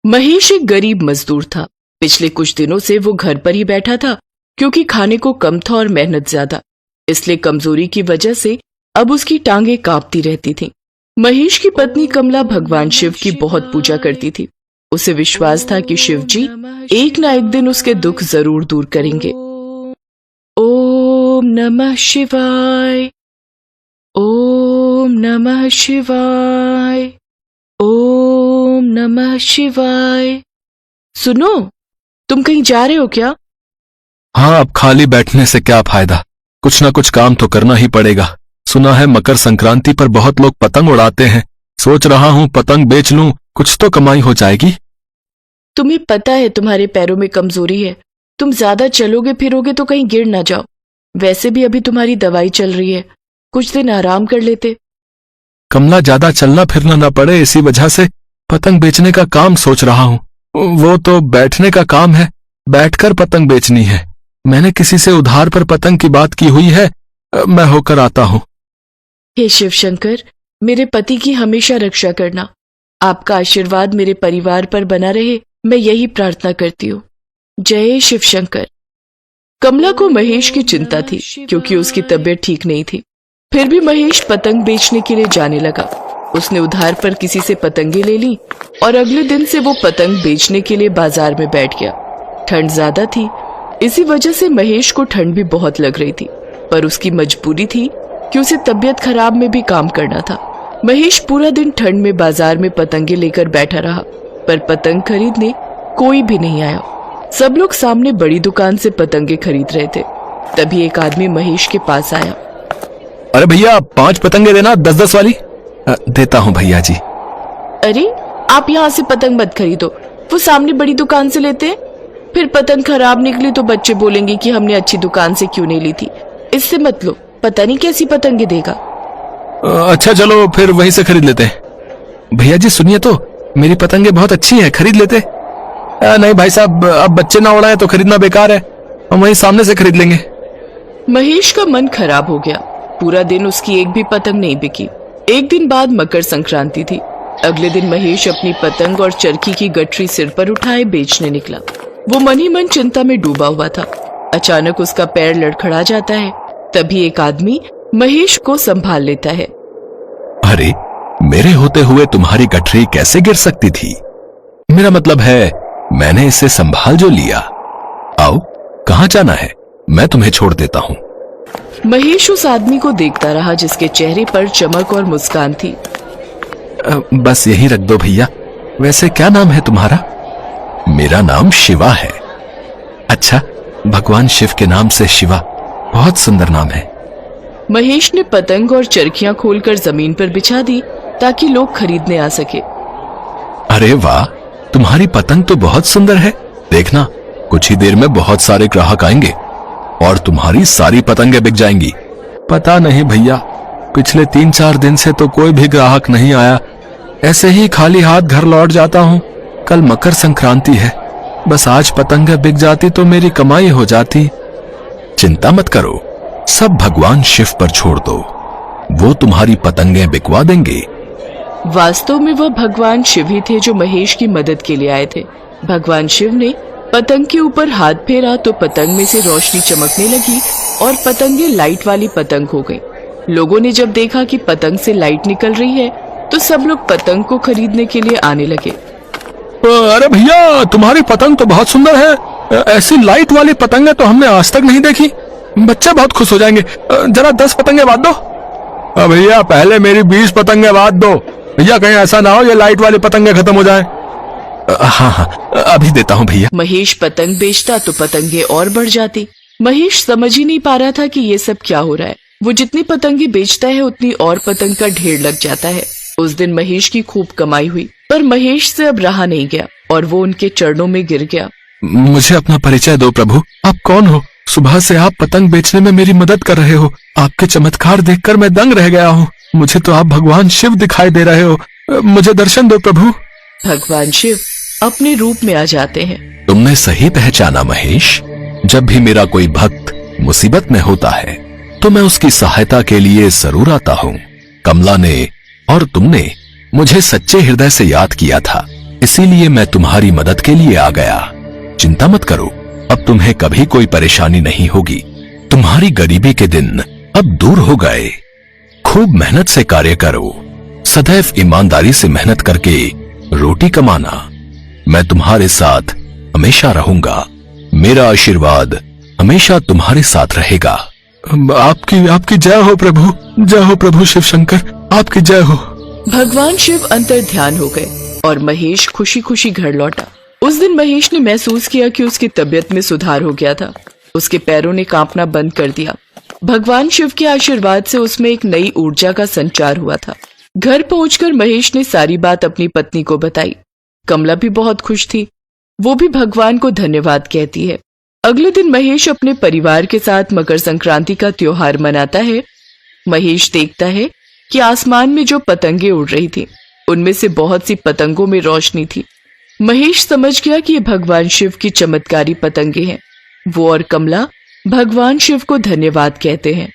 महेश एक गरीब मजदूर था। पिछले कुछ दिनों से वो घर पर ही बैठा था क्योंकि खाने को कम था और मेहनत ज्यादा। इसलिए कमजोरी की वजह से अब उसकी टांगें कांपती रहती थीं। महेश की पत्नी कमला भगवान शिव की बहुत पूजा करती थी। उसे विश्वास था कि शिव जी एक ना एक दिन उसके दुख जरूर दूर करेंगे। ओम नमः शिवाय, ओम नमः शिवाय, ओम नमः शिवाय। सुनो, तुम कहीं जा रहे हो क्या? हाँ, अब खाली बैठने से क्या फायदा, कुछ ना कुछ काम तो करना ही पड़ेगा। सुना है मकर संक्रांति पर बहुत लोग पतंग उड़ाते हैं। सोच रहा हूँ पतंग बेच लूं, कुछ तो कमाई हो जाएगी। तुम्हें पता है तुम्हारे पैरों में कमजोरी है। तुम ज्यादा चलोगे फिरोगे तो कहीं गिर ना जाओ। वैसे भी अभी तुम्हारी दवाई चल रही है, कुछ दिन आराम कर लेते। कमला, ज्यादा चलना फिरना ना पड़े, इसी वजह से पतंग बेचने का काम सोच रहा हूँ। वो तो बैठने का काम है, बैठकर पतंग बेचनी है। मैंने किसी से उधार पर पतंग की बात की हुई है, मैं होकर आता हूँ। हे शिव शंकर, मेरे पति की हमेशा रक्षा करना। आपका आशीर्वाद मेरे परिवार पर बना रहे, मैं यही प्रार्थना करती हूँ। जय शिव शंकर। कमला को महेश की चिंता थी क्योंकि उसकी तबीयत ठीक नहीं थी। फिर भी महेश पतंग बेचने के लिए जाने लगा। उसने उधार पर किसी से पतंगे ले ली और अगले दिन से वो पतंग बेचने के लिए बाजार में बैठ गया। ठंड ज्यादा थी, इसी वजह से महेश को ठंड भी बहुत लग रही थी, पर उसकी मजबूरी थी कि उसे तबीयत खराब में भी काम करना था। महेश पूरा दिन ठंड में बाजार में पतंगे लेकर बैठा रहा, पर पतंग खरीदने कोई भी नहीं आया। सब लोग सामने बड़ी दुकान से पतंगे खरीद रहे थे। तभी एक आदमी महेश के पास आया। अरे भैया, 5 पतंगे देना, 10-10 वाली। देता हूँ भैया जी। अरे, आप यहाँ से पतंग मत खरीदो, वो सामने बड़ी दुकान से लेते हैं। फिर पतंग खराब निकली तो बच्चे बोलेंगे कि हमने अच्छी दुकान से क्यों नहीं ली थी। इससे मत लो, पता नहीं कैसी पतंगे देगा। अच्छा चलो फिर वहीं से खरीद लेते हैं। भैया जी सुनिए तो, मेरी पतंगे बहुत अच्छी हैं, खरीद लेते। नहीं भाई साहब, अब बच्चे ना उड़ाए तो खरीदना बेकार है, हम वहीं सामने से खरीद लेंगे। महेश का मन खराब हो गया। पूरा दिन उसकी एक भी पतंग नहीं बिकी। एक दिन बाद मकर संक्रांति थी। अगले दिन महेश अपनी पतंग और चरखी की गठरी सिर पर उठाए बेचने निकला। वो मन ही मन चिंता में डूबा हुआ था। अचानक उसका पैर लड़खड़ा जाता है। तभी एक आदमी महेश को संभाल लेता है। अरे, मेरे होते हुए तुम्हारी गठरी कैसे गिर सकती थी? मेरा मतलब है, मैंने इसे संभाल जो लिया। आओ, कहाँ जाना है, मैं तुम्हें छोड़ देता हूँ। महेश उस आदमी को देखता रहा जिसके चेहरे पर चमक और मुस्कान थी। बस यही रख दो भैया। वैसे क्या नाम है तुम्हारा? मेरा नाम शिवा है। अच्छा, भगवान शिव के नाम से शिवा, बहुत सुंदर नाम है। महेश ने पतंग और चरखियां खोलकर जमीन पर बिछा दी ताकि लोग खरीदने आ सके। अरे वाह, तुम्हारी पतंग तो बहुत सुंदर है। देखना, कुछ ही देर में बहुत सारे ग्राहक आएंगे और तुम्हारी सारी पतंगें बिक जाएंगी। पता नहीं भैया, पिछले 3-4 दिन से तो कोई भी ग्राहक नहीं आया। ऐसे ही खाली हाथ घर लौट जाता हूँ। कल मकर संक्रांति है, बस आज पतंगें बिक जाती तो मेरी कमाई हो जाती। चिंता मत करो, सब भगवान शिव पर छोड़ दो, वो तुम्हारी पतंगें बिकवा देंगे। वास्तव में वह भगवान शिव ही थे जो महेश की मदद के लिए आए थे। भगवान शिव ने पतंग के ऊपर हाथ फेरा तो पतंग में से रोशनी चमकने लगी और पतंगे लाइट वाली पतंग हो गई। लोगों ने जब देखा कि पतंग से लाइट निकल रही है तो सब लोग पतंग को खरीदने के लिए आने लगे। अरे भैया, तुम्हारी पतंग तो बहुत सुंदर है। ऐसी लाइट वाली पतंगें तो हमने आज तक नहीं देखी। बच्चे बहुत खुश हो जाएंगे। जरा 10 पतंगे बांध दो। भैया, पहले मेरी 20 पतंगे बांध दो। भैया, कहीं ऐसा ना हो ये लाइट वाली पतंगे खत्म हो जाए। हाँ हाँ, अभी देता हूँ भैया। महेश पतंग बेचता तो पतंगे और बढ़ जाती। महेश समझ ही नहीं पा रहा था कि ये सब क्या हो रहा है। वो जितनी पतंगे बेचता है उतनी और पतंग का ढेर लग जाता है। उस दिन महेश की खूब कमाई हुई, पर महेश से अब रहा नहीं गया और वो उनके चरणों में गिर गया। मुझे अपना परिचय दो प्रभु, आप कौन हो? सुबह से आप पतंग बेचने में मेरी मदद कर रहे हो। आपके चमत्कार देखकर मैं दंग रह गया हूँ। मुझे तो आप भगवान शिव दिखाई दे रहे हो। मुझे दर्शन दो प्रभु। भगवान शिव अपने रूप में आ जाते हैं। तुमने सही पहचाना महेश। जब भी मेरा कोई भक्त मुसीबत में होता है तो मैं उसकी सहायता के लिए जरूर आता हूँ। कमला ने और तुमने मुझे सच्चे हृदय से याद किया था। इसीलिए मैं तुम्हारी मदद के लिए आ गया। चिंता मत करो, अब तुम्हें कभी कोई परेशानी नहीं होगी। तुम्हारी गरीबी के दिन अब दूर हो गए। खूब मेहनत से कार्य करो, सदैव ईमानदारी से मेहनत करके रोटी कमाना। मैं तुम्हारे साथ हमेशा रहूंगा। मेरा आशीर्वाद हमेशा तुम्हारे साथ रहेगा। आपकी जय हो प्रभु, जय हो प्रभु शिव शंकर, आपकी जय हो। भगवान शिव अंतर ध्यान हो गए और महेश खुशी खुशी घर लौटा। उस दिन महेश ने महसूस किया कि उसकी तबीयत में सुधार हो गया था। उसके पैरों ने कांपना बंद कर दिया। भगवान शिव के आशीर्वाद से उसमें एक नई ऊर्जा का संचार हुआ था। घर पहुंचकर महेश ने सारी बात अपनी पत्नी को बताई। कमला भी बहुत खुश थी। वो भी भगवान को धन्यवाद कहती है। अगले दिन महेश अपने परिवार के साथ मकर संक्रांति का त्योहार मनाता है। महेश देखता है कि आसमान में जो पतंगे उड़ रही थी, उनमें से बहुत सी पतंगों में रोशनी थी। महेश समझ गया कि ये भगवान शिव की चमत्कारी पतंगे हैं। वो और कमला भगवान शिव को धन्यवाद कहते हैं।